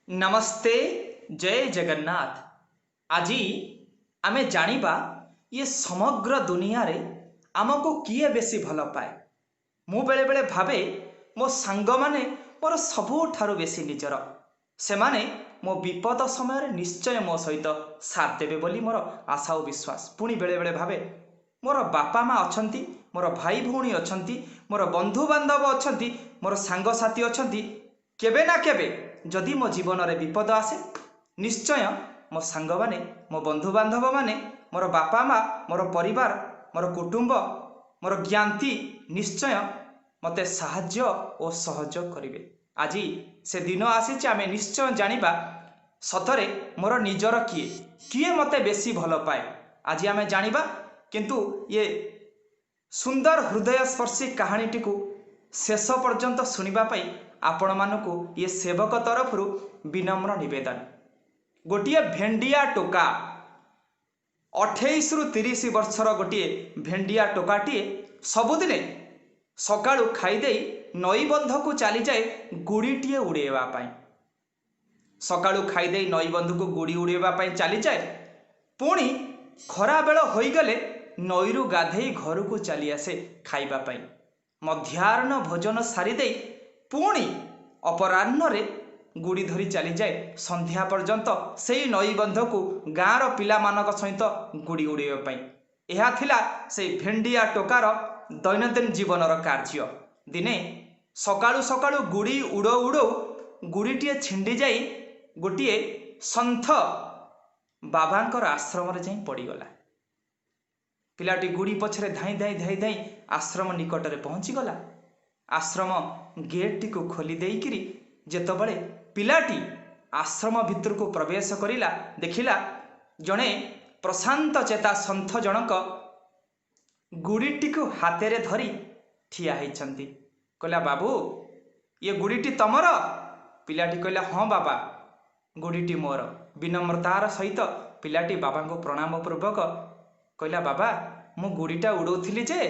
नमस्ते। जय जगन्नाथ। आज आमे जानिबा ये समग्र दुनिया रे आमको किए बेसी भल पाए। मु बेले बेले भावे मो सांग माने मोर सबुठारु बेसी निजर। से माने मो विपद समय निश्चय मो सहित साथ देवे बोली मोर आशा और विश्वास। पुणी बेले बेले भावे मोर बापा माँ अछंती, मोर भाई भौणी अछंती, मोर बंधु बांधव अछंती, मोर सांग साथी अछंती। केबे ना केबे जदि मो जीवन रे विपद आसे निश्चय मो सांग माने, मो बंधु बांधव माने, मोर बापा माँ, मोर परिवार, मोर कुटुंब, मोर ज्ञाति निश्चय मते साहाय्य और सहयोग करिवे। आज से दिन आसी आमे निश्चय जानिबा सतरे मोर निजर किए किए मते बेसी भल पाए। आज आमे जानिबा किंतु ये सुंदर हृदय स्पर्शी कहानीटी को शेष पर्यंत शुणा आपण मानक ये सेवक तरफ विनम्र निवेदन। गोटे भेंडिया टोका 28 रु 30 वर्षर गोटे भेंडिया टोकाटी सबुदिने सकाळु खाईदे नई बंध को चली जाए गुड़ीटीए उड़ेवाई। सकाळु खाईदे नई बंध को गुड़ी उड़ेवाई चली जाए। पुणी खरा बेल होईगले नईरु गाधे घर को चली आसे खाइबापाई। मध्याह्न भोजन सारीदे पुणी अपराह्न रे गुड़ी धरी चली जाए संध्या पर्यंत से नई बंध को गाँव पिला मानक सहित गुड़ी उड़ेवाई। यह थिला से भेंडिया टोकार दैनंदिन जीवनर कार्य। दिने सकाळु सकाळु गुड़ी उड़ उड़ गुड़ीटीए छिंडी जाई गोटे सन्थ बाबांकर आश्रम रे जाई पड़ीगला। पिलाटी गुड़ी पछरे धाई धाई धाई धाई आश्रम निकट में पहुँचीगला। आश्रम गेट टी को खोली देइकिरी जेतबळे पिलाटी आश्रम भितर को प्रवेश करिला, देखिला जड़े प्रशांत चेता सन्थ जनक गुड़ीटी को हाथ धरी ठिया होइछंती। कहला बाबू ये गुड़ीटी तमर? पिलाटी कहला हाँ बाबा गुड़ीटी मोर। विनम्रतार सहित पिलाटी बाबा को प्रणाम पूर्वक कहला बाबा मु गुड़ीटा उड़ौली जे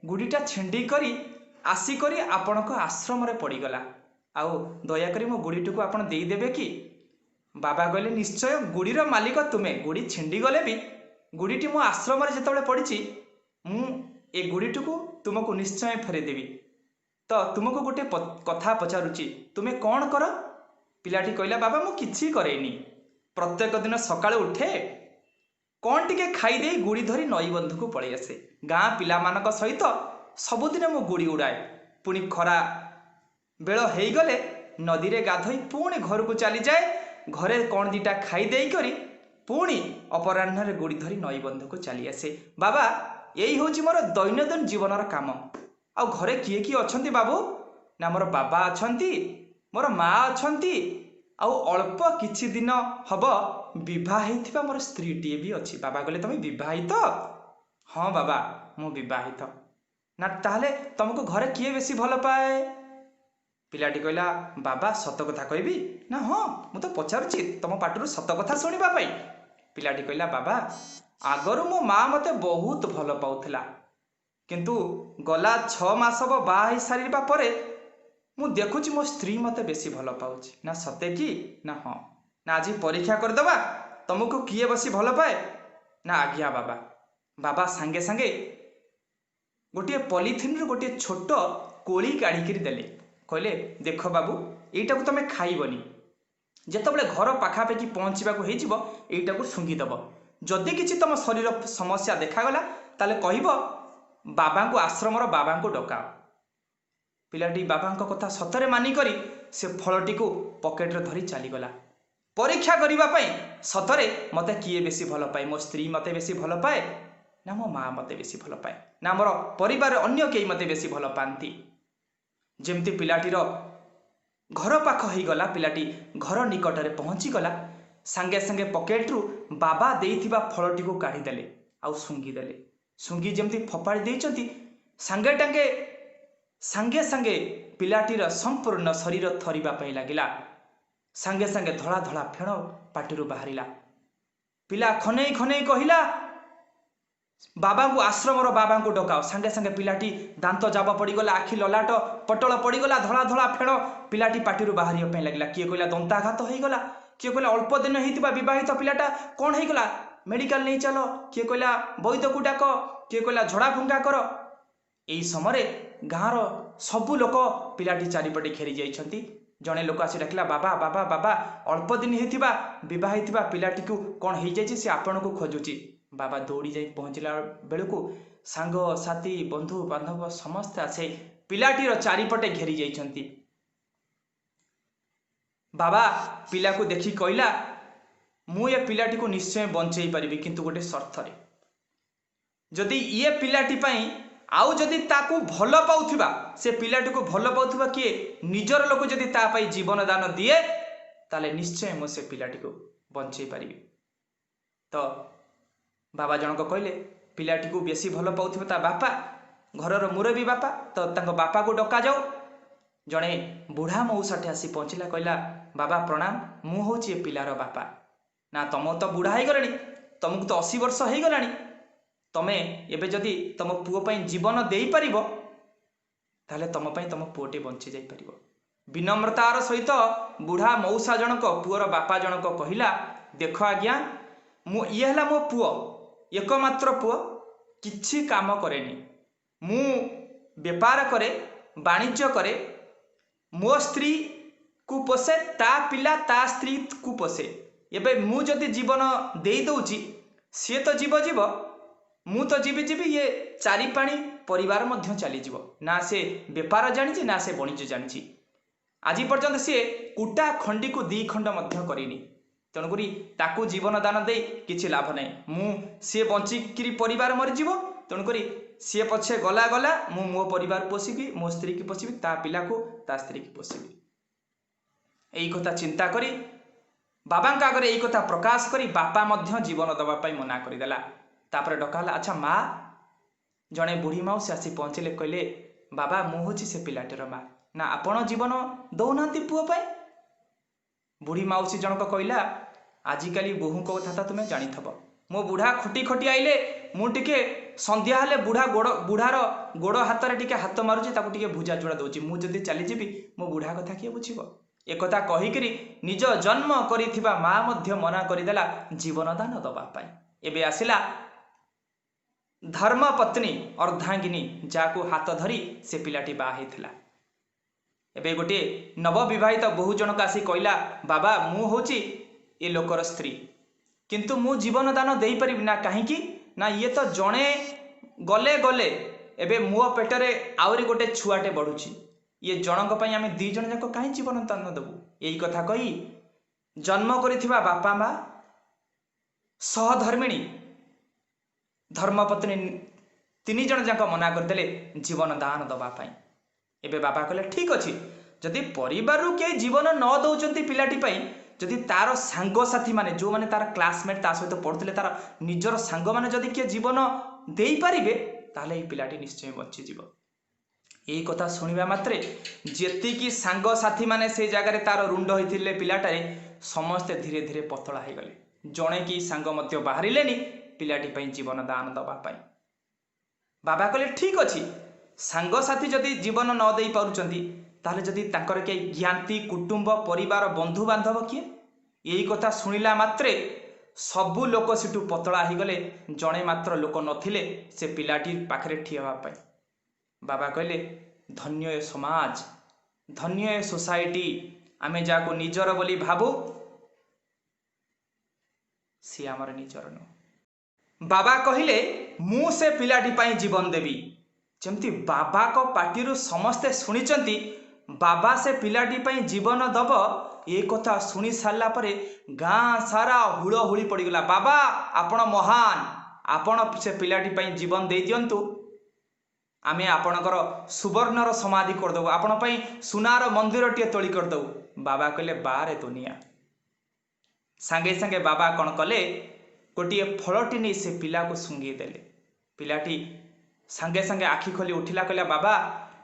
गुड़ीटा छिंडी करी आसिकरी आपण को आश्रम रे पड़ीगला। आउ दयाकोरी मो गुड़ीटी को आपण देदेवे कि? बाबा कहले निश्चय गुड़ीर मालिक तुमे। गुड़ी छिंडी गले भी गुड़ीटी मो आश्रम रे जेतबळे पड़ीची मु ए गुड़ीटी को तुमको निश्चय फेरेदेवी। तो तुमको गोटे कथा पचारुची तुमे कौन कर? पिलाटी कहला बाबा मु किछि करेनी। प्रत्येक दिन सकाळे उठे कौन टिके खाईदे गुड़ी धरी नई बंधु को पलि आसे। गाँ पिला मानक सहित सबुदिन मु गुड़ी उड़ाए। पुणी खरा बेल होईगले नदी रे गाधोई पुणी घर को चली जाए। घरे कौन दीटा खाई देई करी पुणी अपराह्न रे गुड़ी धरी नई बंधु को चली आसे। बाबा यही होची मोर दैनंदिन जीवनर काम। आ घरे किए किए अछंती बाबू? ना मोर बाबा अछंती, मोर माँ अछंती, आउ अल्प किछि दिन हब विवाहित मोर स्त्रीटीए भी अच्छी। बाबा कहले तुम विवाहित? हाँ बाबा मु विवाहित। ना ताहले तुमको घरे किए बेसी भल पाए? पिलाटी कहला बाबा सत कथा कहबी ना? हाँ मु तो पचारुची तुम पाटरू सत कथा शुणा पाई। पिलाटी कहला बाबा आगरू मो माँ मते बहुत भल पाउथिला किंतु गला 6 मास बाहा सारिबा परे मु देखुची मो स्त्री मते बेसी भल पाउची। ना सते कि? ना हाँ। ना आज परीक्षा करदबा तुमको किए बसी भल पाए? ना आज्ञा बाबा। बाबा सांगे सांगे गोटे पॉलिथिन रो गोटे छोट कोली काढ़ी देले। कहले देख बाबू एटा को तुम खाइबनी। जेतबळे घर पाखापाखि पहुँचवा एटा को शुंघीदब। जदि किछि तुम शरीर समस्या देखागला ताले कहब बाबा को आश्रमर बाबा को डकाओ। पिलाटी बाबा कथा सतरे मानिकरी से फलटी को पकेट रे धरी चलीगला। परीक्षा करने सतरे मते किए बेसी भल पाए? मो स्त्री मते बेसी भल पाए ना मो माँ मते बेसी भल पाए ना मोर परिवार अन्य कई मते बेसी भल पाती? जेमती पिलाटीर घर पाख हो गला, पिलाटी घर निकट में पहुँचीगला। सांगे सांगे पकेट रु बाबा देइथिबा फलटी को काढ़ीदेले आउ शुंघीदेले। शुंघी जमती फपाड़ी देइचंती सांगे टांगे सांगे सांगे पिलाटीर संपूर्ण शरीर थरिबा पई लागिला। सांगे सांगे धड़ा धड़ा फेण पाटिरू बाहरिला। पिला खनेई खनेई कहिला बाबा को आश्रमर बाबा को डकाओ। सांगे सांगे पिलाटी दांत जाब पड़गला, आखि ललाट पटल पड़गला, धला धला फेण पिलाटी पार्टी बाहर लगे। किए कहला दंताघात होगला, किए कहला अल्प दिन होता बहित पिलाटा कौन होगला मेडिकल नहीं चल, किए कहला वैद्य को डाक, किए कहला झड़ा फुंका कर। यही समय गाँवर सबू लोक पिलाटी चारिपटे घेरी जाइछंती। जड़े लोक आसी डाकिला बाबा बाबा बाबा अल्प दिन होता पिलाटी को कौन हो जाए सी आपण को खोजुची। बाबा दौड़ी जाई पहुँचला बेलू सांग साथी बंधु बांधव समस्ते आसे पिलाटीर चारिपटे घेरी जाइछंती। बाबा पिला को देखी कहला मु ये पिलाटी को निश्चय बंचई पारिबी, किंतु गोटे शर्त रे, जदि ये पिलाटी पई आउ जदि ताकू भल पाउथिबा, से पिलाटी को भल पाउथिबा किए निजर लोक जदि ता पई जीवन दान दिए ताले निश्चय मो से पिलाटी को बंचई पारिबी। तो बाबा जनक कहले पिलाटी को बेसी भल पाउथिबा ता बापा, घरर मुरबी बापा, तो तांको बापा को डका जाओ। जड़े बुढ़ा मौसाटे आसी पहुँचला, कहला बाबा प्रणाम, मु हूँ पिलार बापा। ना तुम तो बुढ़ा हो गलानी, तुमको तो 80 वर्ष हो गलानी, तमे एबे जदि तुम पुओ पई जीवन देई परिबो ताले तुम पई तुम पुओटे बंची जाई परिबो। विनम्रतार सहित बुढ़ा मौसा जनक पुओर बापा जनक कहिला देख आज्ञा मु ये हला मो पुओ, एकमात्र पुओ, किछि काम करेनी, मु व्यापार करे, वाणिज्य करे, मो स्त्री को पोसे, ता पिला ता स्त्री को पोसे। एबे मु जदि जीवन देई दउची सी तो जीव जीव, मु तो जीवी जीवी, ये चारि पाणी परिवार मध्य चली जीव। ना से व्यापार जानी ना से वाणिज्य जानी, आज पर्यंत सी कुटा खंडी को 2 खंड मध्य करिनी, तेणुकरी ताकू जीवन दान दे किछि लाभ नहीं। मु सी बंचिकी परिवार मरीजीव, तेणुकरी सी पछे गला गला, मु मो परिवार पोषिबी, मो स्त्री की पोषिबी, ता पिला को ता स्त्री की पोषिबी। यही कथा चिंता करी बाबा आगे यही कथा प्रकाश करी बापा मध्य जीवन दवाई मना करदेला। तापर डकाला अच्छा माँ, जड़े बुढ़ी माउसी आसी पहुँचले, कहले बाबा मु हूँ से पिलाटीर माँ, ना आपण जीवन दौना पुओ पाए। बुढ़ी माउसी जनक कहला आजिकाली बोहू को कथा तुम्हें जानी थब, मो बुढ़ा खटी खटी आइले मुझे संध्या हेले बुढ़ार गोड़ हाथ टिके हाथ मारुची, ताकू टिके भुजा जुड़ा दउची, मु जदि चली जीवी मो बुढ़ा कथा किए बुझीबो। एक कथा कहिकरी निज जन्म करिथिबा माँ मध्य मना करदेला जीवन दान दबा पाई। एबे आसिला धर्म पत्नी अर्धांगिनी, जाको हाथ धरी से पिलाटी बा हेथिला। एबे गोटे नवविवाहित बहु जनक आसी कहला बाबा मु होची ए लोकर स्त्री, किंतु मु जीवन दान देई परिबि ना, काहेकि ना ये तो जणे गले गले एबे मो पेटरे आउरी गोटे छुआटे बढ़ुची, ये जनक पई आमे 2 जण जाक काहे जीवन दान देबु। यही कथा कही जन्म करिथिबा बापा माँ सहधर्मिणी धर्मपत्नी 3 जण जाक मना करदेले जीवन दान दबा पाई। एबे बाबा कहले ठीक अच्छी, जदि परिवार के जीवन न दौरान पिलाटी पाई, जदि तार सांग साथी माने जो माने तार क्लासमेट ता सहित पढ़ुले तार निजर सांग माने जदि किए जीवन देई पारिबे ताले ई पिलाटी निश्चय बंची जीव। यही कथा शुणा मात्रे जेतिकी सांग साथी माने से जगार तार रुंड होइथिले पिलाटारे समस्ते धीरे धीरे पतला हो गले। जड़े कि सांग मध्य बाहरिलेनी पिलाटी पाई जीवन दान दबा पाई। बाबा कहले ठीक अच्छी, सांग साथी जदि जीवन न दे पारुचंती ताले जदि तांकर के ज्ञाति कुटुंब परिवार बंधु बांधव किए। यही कथा शुणिला मात्रे सबू लोक सेठू पतला हो गले, जड़े मात्र लोक नथिले से पिलाटी पाखरे ठिया पाई। बाबा कहले धन्य ए समाज, धन्य ए सोसाइटी, आमे जाको निजर बोली भाबू सी आमर निजर न। बाबा कहले मु से पिलाटी पाई जीवन देवी, जमती बाबा को पार्टी समस्ते शुणिचंती बाबा से पिलाटी पाई जीवन दब। ये कथा शुणी सारा परे गाँ सारा हुड़हुड़ी पड़गला, बाबा आपण महान, आपण से पिलाटी पाई जीवन दे दियंतु, आमे आपणकर सुवर्णर समाधि करदेबू, आपण पाई सुनार मंदिर टे तोली करदेबू। बाबा कहले बारे दुनिया। सांगे सांगे बाबा कौन कले गोटे फलटी नहीं से पिला को सुंगी देले। पिलाटी सांगे सांगे आखि खोली उठिला, कहला बाबा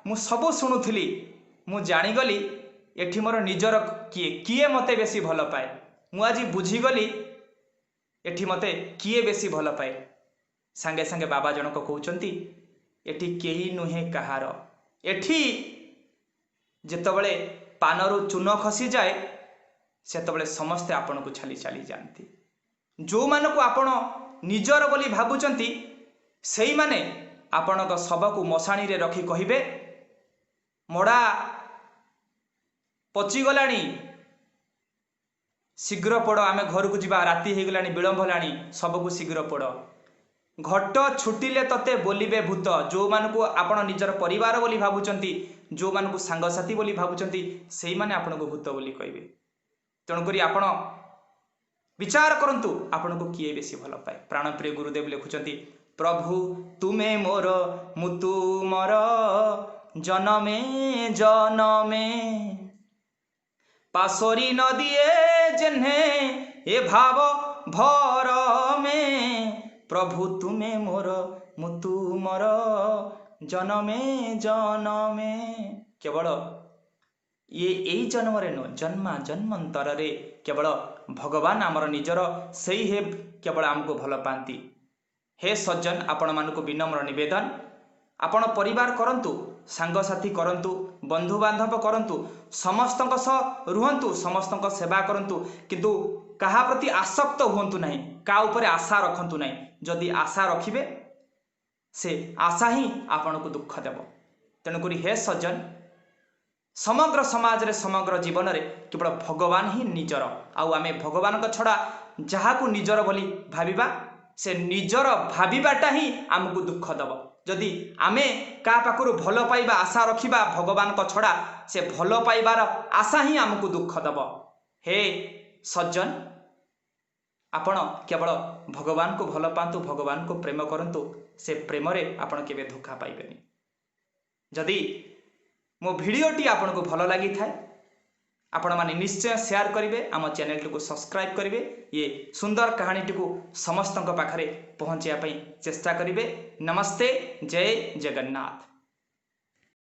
मु सबू शुणुली, मु जानीगली एठी मोर निजर किए किए मते बेसी भल पाए। मु आज बुझीगली एठी मते किए बेसी भल पाए। सांगे सांगे बाबा जनक कहउचंती एठी केही नुहे कहार। एठी जेतबळे पानरु चून खसी जाए सेतबळे समस्ते आपण को छाली चली जानती। जो मानको आपण निजर बोली भाबुचंती सेई माने आपणक सबकु मशाणी रे रखी कहिबे मोड़ा पची गलानी शीघ्र पड़ आमे घर को जीवा राति हे गलानी विलंब हलानी सबकु शीघ्र पड़ घट छुटिले तते बोलिबे भूत। जो मानको आपण निजर परिवार बोली भाबुचंती जो मानको सांगसाथी बोली भाबुचंती सेई माने आपनको भूत बोली कहबे। तेणु करी आपण विचार करंतु आपनको किए बेसी भल पाए। प्राणप्रिय गुरुदेव लिखुचंती प्रभु तुमे मोर मुतु मोर जनमे जनमे पासोरी न दिए जेन्हे ए भाव भर में प्रभु तुमे मोर मुतु मोर जनमे जनमे। केवल ये यही जन्म रे नो जन्मा जन्मांतर रे केवल भगवान आमर निजर सही हे केवल आमको भल पाती। हे सज्जन आपण मानक विनम्र निवेदन आपण परिवार करंतु सांगसाथी करंतु बंधु बांधव करंतु समस्तक सह रुहंतु समस्तक सेवा करंतु किंतु कहा प्रति आसक्त हुंतु नहीं का ऊपर आशा रखंतु नहीं। जदि आशा रखिबे से आशा ही आपण को दुख देव। तेणुक हे सज्जन समग्र समाज रे समग्र जीवन रे केवल भगवान ही निजर आउ आमे भगवान का छड़ा जहाकू निजर बोली भाविबा से निजर भाविबाटा ही आमको दुख दब। जदि आमे का पाखरु भल पाइबा आशा रखिबा भगवान को छड़ा से भल पाइबार आशा ही आमको दुख दब। हे सज्जन आपण केवल भगवान को भल पांतु भगवान को प्रेम करंतु से प्रेम रे आपण केबे धोखा पाइबेनी। जदि मो भिडियोटी आपन को भल लगी थाए आपण माने निश्चय शेयर करिवे आम चैनल को सब्सक्राइब करिवे ये सुंदर कहानी को समस्तक पाखरे पहुंचाया चेष्टा करिवे। नमस्ते जय जगन्नाथ।